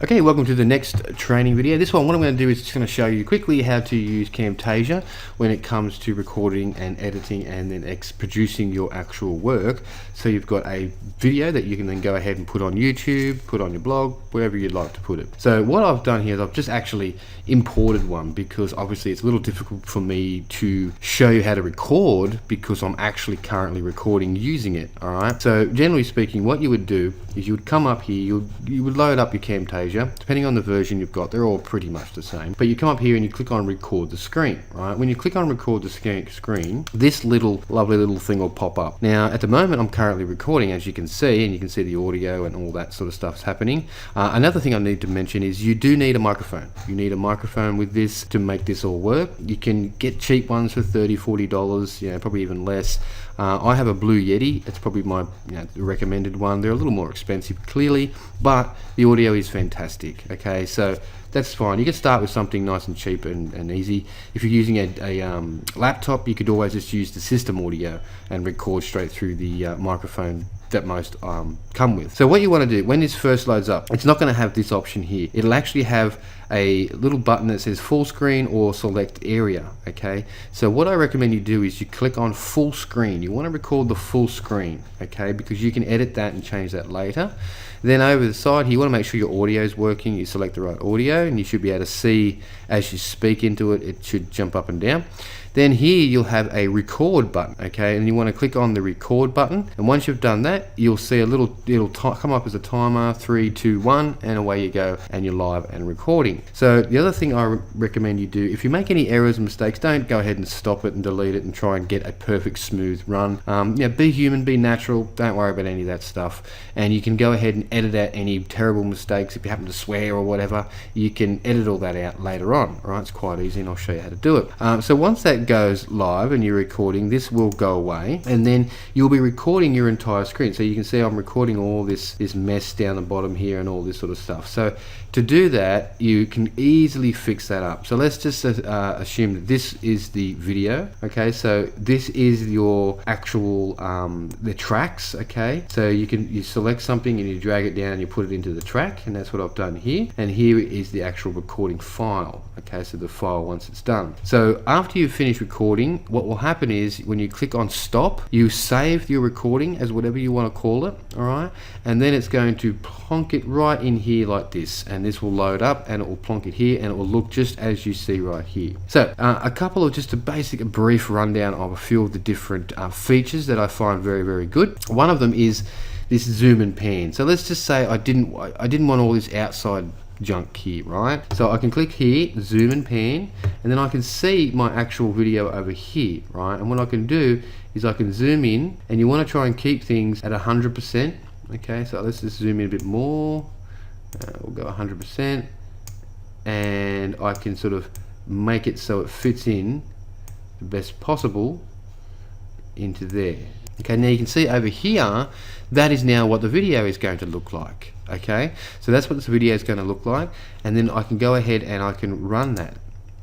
Okay, welcome to the next training video. This one, what I'm going to do is just going to show you quickly how to use Camtasia when it comes to recording and editing and then producing your actual work. So you've got a video that you can then go ahead and put on YouTube, put on your blog, wherever you'd like to put it. So what I've done here is I've just actually imported one because obviously it's a little difficult for me to show you how to record because I'm actually currently recording using it. Alright, so generally speaking, what you would do is you would come up here, you would load up your Camtasia. Depending on the version you've got, they're all pretty much the same, but you come up here and you click on record the screen. Right, when you click on record the screen, this lovely little thing will pop up. Now at the moment I'm currently recording, as you can see, and you can see the audio and all that sort of stuff's happening. Another thing I need to mention is you do need a microphone. You need a microphone with this to make this all work. You can get cheap ones for $30–40, you know, probably even less. I have a Blue Yeti. It's probably my recommended one. They're a little more expensive clearly, but the audio is fantastic. Okay, so that's fine. You can start with something nice and cheap and easy. If you're using a laptop, you could always just use the system audio and record straight through the microphone that most come with. So what you want to do when this first loads up, it's not going to have this option here. It'll actually have a little button that says full screen or select area. Okay, so what I recommend you do is you click on full screen. You want to record the full screen, okay, because you can edit that and change that later. Then over the side here, you want to make sure your audio is working. You select the right audio and you should be able to see as you speak into it, it should jump up and down. Then here you'll have a record button, okay, and you want to click on the record button, and once you've done that, you'll see it'll come up as a timer, 3, 2, 1, and away you go, and you're live and recording. So the other thing I recommend you do, if you make any errors and mistakes, don't go ahead and stop it and delete it and try and get a perfect smooth run. Be human, be natural, don't worry about any of that stuff, and you can go ahead and edit out any terrible mistakes. If you happen to swear or whatever, you can edit all that out later on. All right, it's quite easy, and I'll show you how to do it. So once that goes live and you're recording, this will go away, and then you'll be recording your entire screen. So you can see I'm recording all this mess down the bottom here and all this sort of stuff. So to do that, you can easily fix that up. So let's just assume that this is the video. Okay, so this is your actual the tracks. Okay, so you select something and you drag it down and you put it into the track, and that's what I've done here. And here is the actual recording file. Okay, so the file once it's done. So after you finish recording, what will happen is when you click on stop, you save your recording as whatever you want to call it. All right, and then it's going to plonk it right in here like this, and this will load up and it will plonk it here, and it will look just as you see right here. So a couple of just a brief rundown of a few of the different features that I find very, very good. One of them is this zoom and pan. So let's just say I didn't want all this outside junk here, right? So I can click here, zoom and pan, and then I can see my actual video over here, right? And what I can do is I can zoom in, and you want to try and keep things at 100%. Okay, so let's just zoom in a bit more. We'll go 100%, and I can sort of make it so it fits in the best possible into there. Okay, now you can see over here, that is now what the video is going to look like. Okay, so that's what this video is going to look like, and then I can go ahead and I can run that.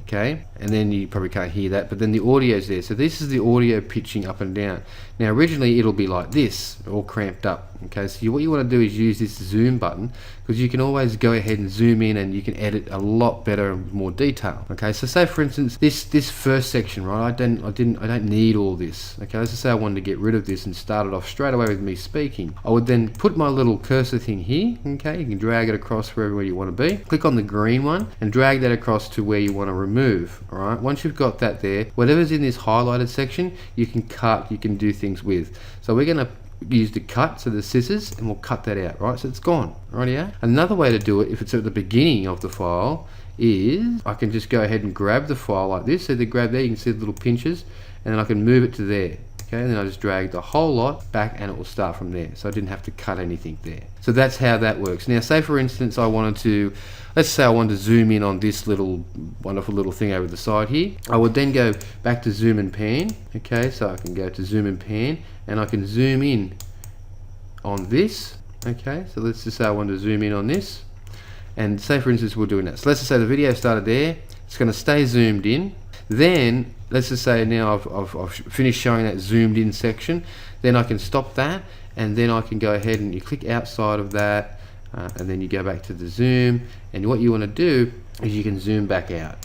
Okay, and then you probably can't hear that, but then the audio is there. So this is the audio pitching up and down. Now originally it'll be like this, all cramped up. Okay, so what you want to do is use this zoom button, because you can always go ahead and zoom in and you can edit a lot better and more detail. Okay, so say for instance this first section, right? I don't need all this. Okay, let's just say I wanted to get rid of this and start it off straight away with me speaking. I would then put my little cursor thing here. Okay, you can drag it across wherever you want to be. Click on the green one and drag that across to where you want to remove. All right, once you've got that there, whatever's in this highlighted section, you can cut, you can do things with. So we're going to use the cut, so the scissors, and we'll cut that out, right? So it's gone, right? Yeah. Another way to do it, if it's at the beginning of the file, is I can just go ahead and grab the file like this. So the grab there, you can see the little pinches, and then I can move it to there. Okay, and then I just drag the whole lot back, and it will start from there. So I didn't have to cut anything there. So that's how that works. Now, say for instance, let's say I wanted to zoom in on this little wonderful little thing over the side here. I would then go back to zoom and pan. Okay, so I can go to zoom and pan, and I can zoom in on this. Okay, so let's just say I want to zoom in on this, and say for instance we're doing that. So let's just say the video started there. It's going to stay zoomed in. Then let's just say now I've finished showing that zoomed in section. Then I can stop that, and then I can go ahead and you click outside of that, and then you go back to the zoom, and what you want to do is you can zoom back out.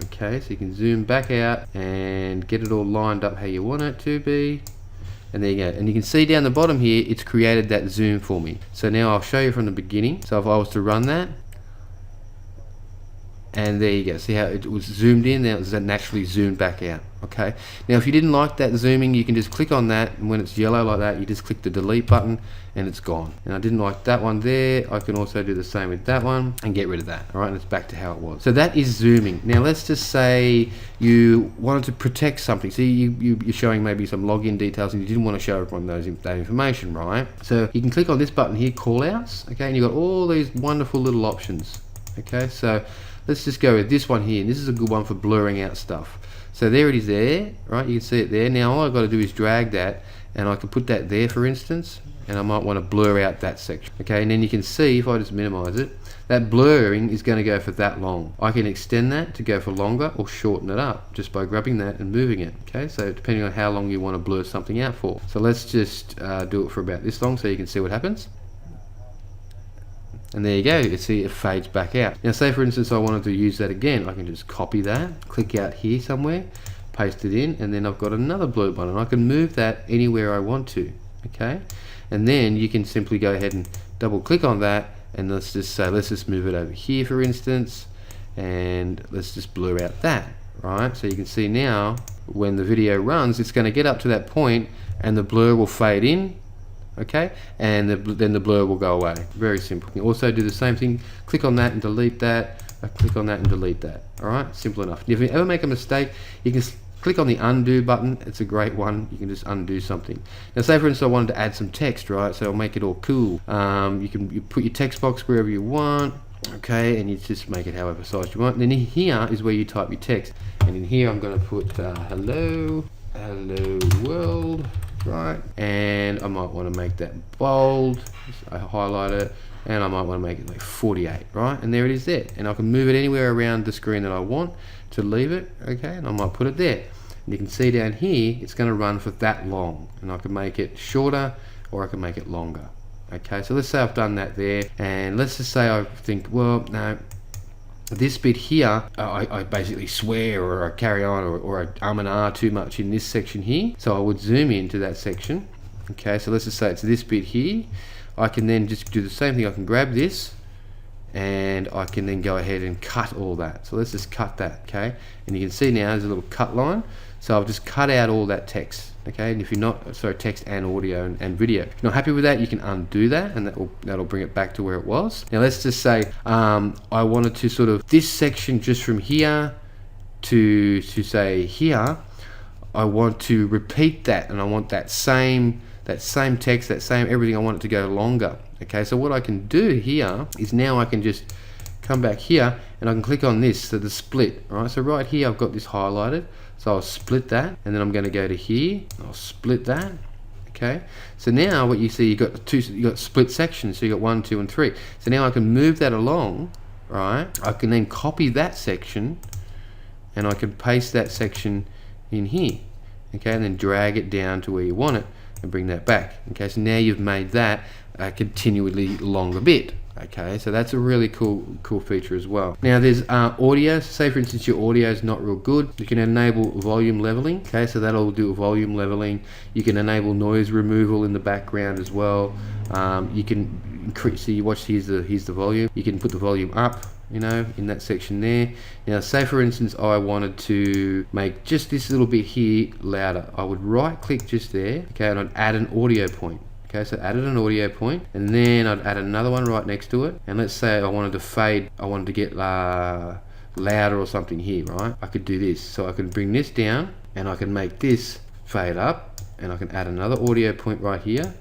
Okay, so you can zoom back out and get it all lined up how you want it to be. And there you go. And you can see down the bottom here, it's created that zoom for me. So now I'll show you from the beginning. So if I was to run that, and there you go. See how it was zoomed in, now it's naturally zoomed back out. Okay. Now if you didn't like that zooming, you can just click on that, and when it's yellow like that, you just click the delete button and it's gone. And I didn't like that one there, I can also do the same with that one and get rid of that. Alright, and it's back to how it was. So that is zooming. Now let's just say you wanted to protect something. So you're showing maybe some login details and you didn't want to show everyone that information, right? So you can click on this button here, callouts, okay, and you've got all these wonderful little options. Okay, so let's just go with this one here, and this is a good one for blurring out stuff. So there it is there, right? You can see it there. Now all I've got to do is drag that, and I can put that there, for instance, and I might want to blur out that section. Okay, and then you can see, if I just minimize it, that blurring is going to go for that long. I can extend that to go for longer or shorten it up just by grabbing that and moving it. Okay, so depending on how long you want to blur something out for. So let's just do it for about this long so you can see what happens. And there you go, you see it fades back out. Now say for instance I wanted to use that again, I can just copy that, click out here somewhere, paste it in, and then I've got another blue one, and I can move that anywhere I want to. Okay, and then you can simply go ahead and double click on that, and let's just say, let's just move it over here for instance, and let's just blur out that, right? So you can see now when the video runs, it's going to get up to that point and the blur will fade in. Okay, and then the blur will go away. Very simple. You can also do the same thing, click on that and delete that, click on that and delete that. Alright, simple enough. If you ever make a mistake, you can click on the undo button. It's a great one. You can just undo something. Now say for instance I wanted to add some text, right? So I'll make it all cool. You put your text box wherever you want, okay, and you just make it however size you want. And then here is where you type your text. And in here I'm going to put hello world. Right, and I might want to make that bold. I highlight it, and I might want to make it like 48, right? And there it is there, and I can move it anywhere around the screen that I want to leave it. Okay, and I might put it there, and you can see down here it's going to run for that long, and I can make it shorter or I can make it longer. Okay, so let's say I've done that there, and let's just say I think, well, no, this bit here, I basically swear or I carry on or I and ah too much in this section here. So I would zoom into that section. Okay, so let's just say it's this bit here. I can then just do the same thing. I can grab this and I can then go ahead and cut all that. So let's just cut that, okay? And you can see now there's a little cut line. So I've just cut out all that text, okay? And if you're not, sorry, text and audio and video. If you're not happy with that, you can undo that, and that'll bring it back to where it was. Now let's just say I wanted to sort of, this section just from here to say here, I want to repeat that, and I want that same text, that same everything, I want it to go longer. Okay, so what I can do here is now I can just come back here and I can click on this, so the split. Alright, so right here I've got this highlighted, so I'll split that, and then I'm going to go to here, I'll split that. Okay, so now what you see, you got split sections, so you got 1, 2 and 3. So now I can move that along, right? I can then copy that section and I can paste that section in here. Okay, and then drag it down to where you want it and bring that back. Okay, so now you've made that a continually longer bit. Okay, so that's a really cool feature as well. Now there's audio. So say for instance your audio is not real good, you can enable volume leveling. Okay, so that'll do volume leveling. You can enable noise removal in the background as well. You can increase, so you watch, here's the volume. You can put the volume up, you know, in that section there. Now say for instance I wanted to make just this little bit here louder. I would right click just there, okay, and I'd add an audio point. Okay, so added an audio point, and then I'd add another one right next to it. And let's say I wanted to fade, I wanted to get louder or something here, right? I could do this. So I can bring this down, and I can make this fade up, and I can add another audio point right here,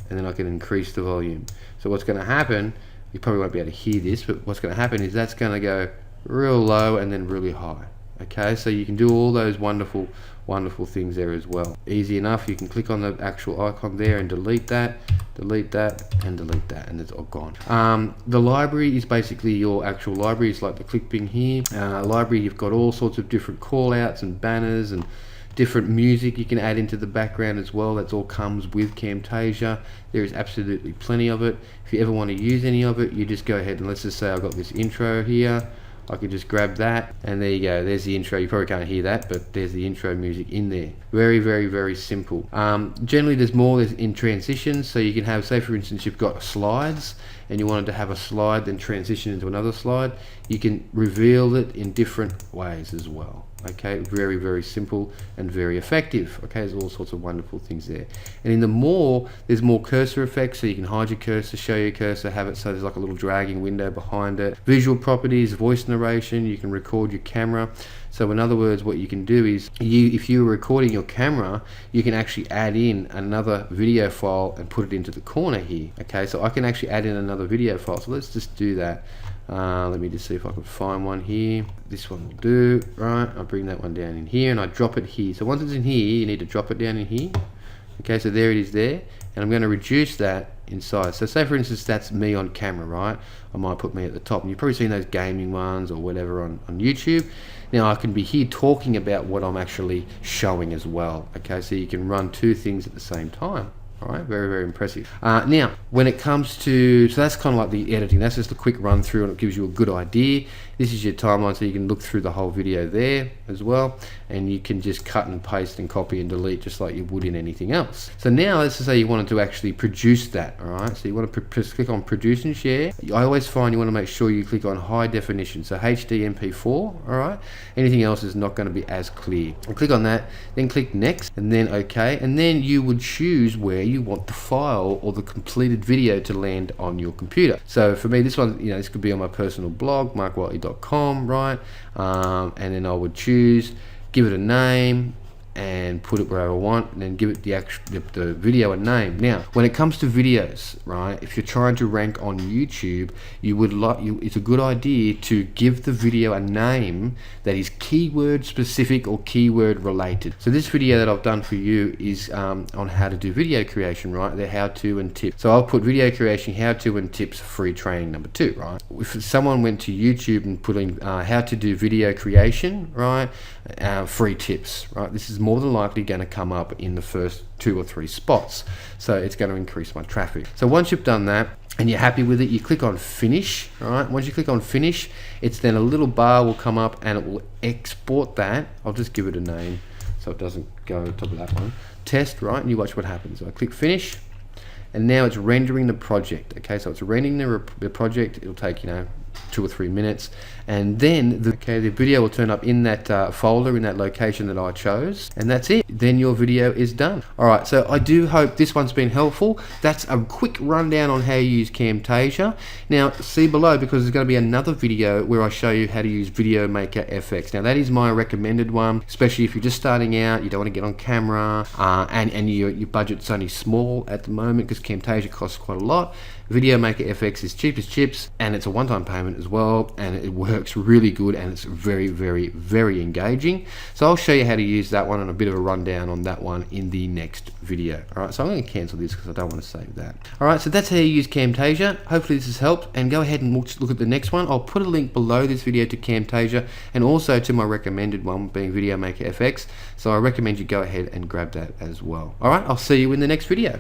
and then I can increase the volume. So what's going to happen, you probably won't be able to hear this, but what's going to happen is that's going to go real low and then really high. Okay, so you can do all those wonderful things there as well. Easy enough. You can click on the actual icon there and delete that, and delete that, and it's all gone. The library is basically your actual library. It's like the clipping here. Library, you've got all sorts of different call outs and banners and Different music you can add into the background as well. That's all comes with Camtasia. There is absolutely plenty of it. If you ever want to use any of it, you just go ahead and let's just say I've got this intro here. I could just grab that, and there you go, there's the intro. You probably can't hear that, but there's the intro music in there. Very, very, very simple. Generally there's more in transitions, so you can have, say for instance, you've got slides and you wanted to have a slide then transition into another slide. You can reveal it in different ways as well. Okay, very, very simple and very effective. Okay, there's all sorts of wonderful things there. And in the more, there's more cursor effects, so you can hide your cursor, show your cursor, have it so there's like a little dragging window behind it. Visual properties, voice narration, you can record your camera. So in other words, what you can do is, if you're recording your camera, you can actually add in another video file and put it into the corner here. Okay, so I can actually add in another video file. So let's just do that. Let me just see if I can find one here. This one will do. Right, I'll bring that one down in here and I drop it here. So once it's in here, you need to drop it down in here. Okay, so there it is there. And I'm going to reduce that in size. So say for instance that's me on camera, right? I might put me at the top. And you've probably seen those gaming ones or whatever on YouTube. Now I can be here talking about what I'm actually showing as well. Okay, so you can run two things at the same time. All right, very, very impressive. Now, when it comes to, so that's kind of like the editing. That's just a quick run through and it gives you a good idea. This is your timeline, so you can look through the whole video there as well. And you can just cut and paste and copy and delete just like you would in anything else. So now let's just say you wanted to actually produce that, all right? So you want to click on produce and share. I always find you want to make sure you click on high definition. So HD MP4, all right? Anything else is not going to be as clear. And click on that, then click next and then okay. And then you would choose where you want the file or the completed video to land on your computer. So for me, this one, this could be on my personal blog, markwhiteley.com, right? And then I would choose, give it a name and put it wherever I want, and then give it the video a name. Now, when it comes to videos, right, if you're trying to rank on YouTube, it's a good idea to give the video a name that is keyword specific or keyword related. So this video that I've done for you is on how to do video creation, right? The how to and tips. So I'll put video creation, how to and tips, free training number 2, right? If someone went to YouTube and put in how to do video creation, right, free tips, right? This is more than likely going to come up in the first 2 or 3 spots, so it's going to increase my traffic. So once you've done that and you're happy with it, you click on finish. All right, once you click on finish, it's then a little bar will come up and it will export that. I'll just give it a name so it doesn't go on top of that one. Test, right? And you watch what happens. So I click finish and now it's rendering the project. Okay, so it's rendering the project. It'll take 2 or 3 minutes, and then the video will turn up in that folder, in that location that I chose, and that's it. Then your video is done. Alright, so I do hope this one's been helpful. That's a quick rundown on how you use Camtasia. Now see below, because there's going to be another video where I show you how to use Video Maker FX. Now that is my recommended one, especially if you're just starting out, you don't want to get on camera, and your budget's only small at the moment because Camtasia costs quite a lot. Video Maker FX is cheap as chips, and it's a one-time payment as well, and it works really good, and it's very, very, very engaging. So I'll show you how to use that one and a bit of a rundown on that one in the next video. Alright, so I'm going to cancel this because I don't want to save that. Alright, so that's how you use Camtasia. Hopefully this has helped, and go ahead and look at the next one. I'll put a link below this video to Camtasia and also to my recommended one being Video Maker FX. So I recommend you go ahead and grab that as well. Alright, I'll see you in the next video.